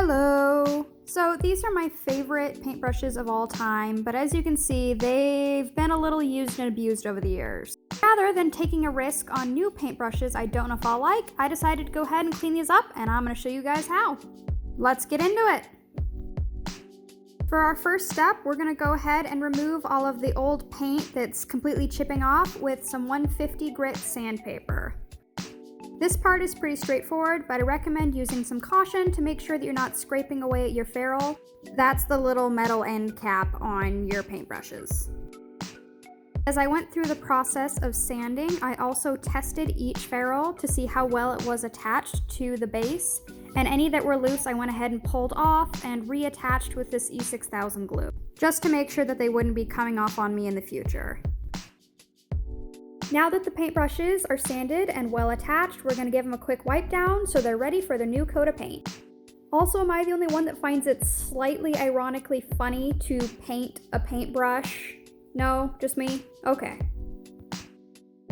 Hello! So these are my favorite paintbrushes of all time, but as you can see, they've been a little used and abused over the years. Rather than taking a risk on new paintbrushes I don't know if I'll like, I decided to go ahead and clean these up, and I'm going to show you guys how. Let's get into it! For our first step, we're going to go ahead and remove all of the old paint that's completely chipping off with some 150 grit sandpaper. This part is pretty straightforward, but I recommend using some caution to make sure that you're not scraping away at your ferrule. That's the little metal end cap on your paintbrushes. As I went through the process of sanding, I also tested each ferrule to see how well it was attached to the base, and any that were loose I went ahead and pulled off and reattached with this E6000 glue, just to make sure that they wouldn't be coming off on me in the future. Now that the paintbrushes are sanded and well attached, we're going to give them a quick wipe down so they're ready for their new coat of paint. Also, am I the only one that finds it slightly ironically funny to paint a paintbrush? No, just me? Okay.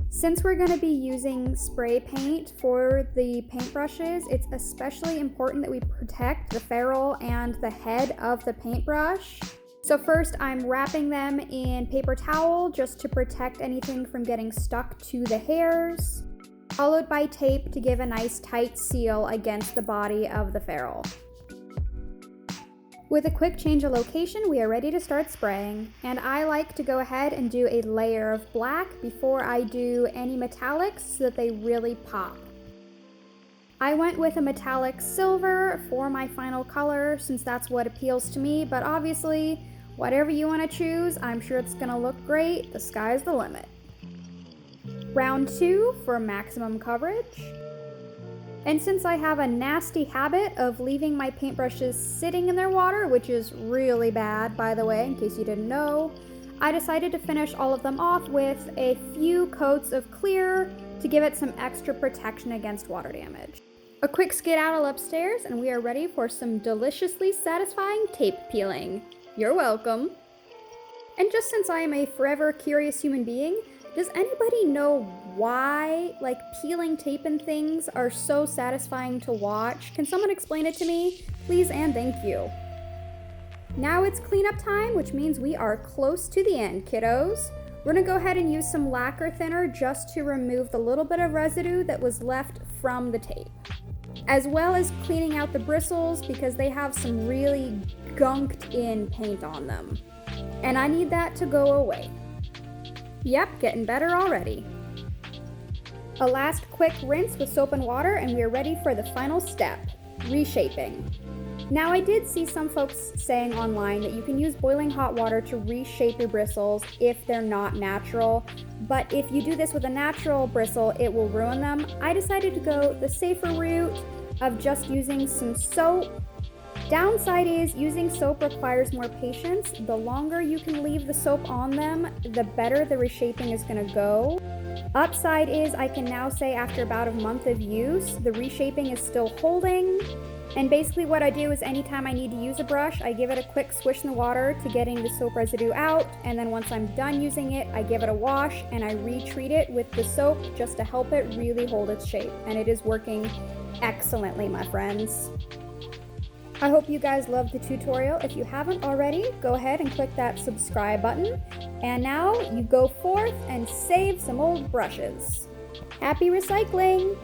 Since we're going to be using spray paint for the paintbrushes, it's especially important that we protect the ferrule and the head of the paintbrush. So first I'm wrapping them in paper towel just to protect anything from getting stuck to the hairs, followed by tape to give a nice tight seal against the body of the ferrule. With a quick change of location, we are ready to start spraying, and I like to go ahead and do a layer of black before I do any metallics so that they really pop. I went with a metallic silver for my final color since that's what appeals to me, but obviously, whatever you want to choose, I'm sure it's going to look great. The sky's the limit. Round 2 for maximum coverage. And since I have a nasty habit of leaving my paintbrushes sitting in their water, which is really bad, by the way, in case you didn't know, I decided to finish all of them off with a few coats of clear to give it some extra protection against water damage. A quick skedaddle upstairs, and we are ready for some deliciously satisfying tape peeling. You're welcome. And just since I am a forever curious human being, does anybody know why, peeling tape and things are so satisfying to watch? Can someone explain it to me? Please and thank you. Now it's cleanup time, which means we are close to the end, kiddos. We're gonna go ahead and use some lacquer thinner just to remove the little bit of residue that was left from the tape, as well as cleaning out the bristles because they have some really gunked in paint on them. And I need that to go away. Yep, getting better already. A last quick rinse with soap and water, and we are ready for the final step, reshaping. Now, I did see some folks saying online that you can use boiling hot water to reshape your bristles if they're not natural, but if you do this with a natural bristle, it will ruin them. I decided to go the safer route of just using some soap. Downside is using soap requires more patience. The longer you can leave the soap on them, the better the reshaping is going to go. Upside is I can now say after about a month of use, the reshaping is still holding. And basically what I do is anytime I need to use a brush, I give it a quick swish in the water to getting the soap residue out, and then once I'm done using it, I give it a wash and I retreat it with the soap just to help it really hold its shape. And it is working excellently, my friends. I hope you guys loved the tutorial. If you haven't already, go ahead and click that subscribe button. And now you go forth and save some old brushes. Happy recycling!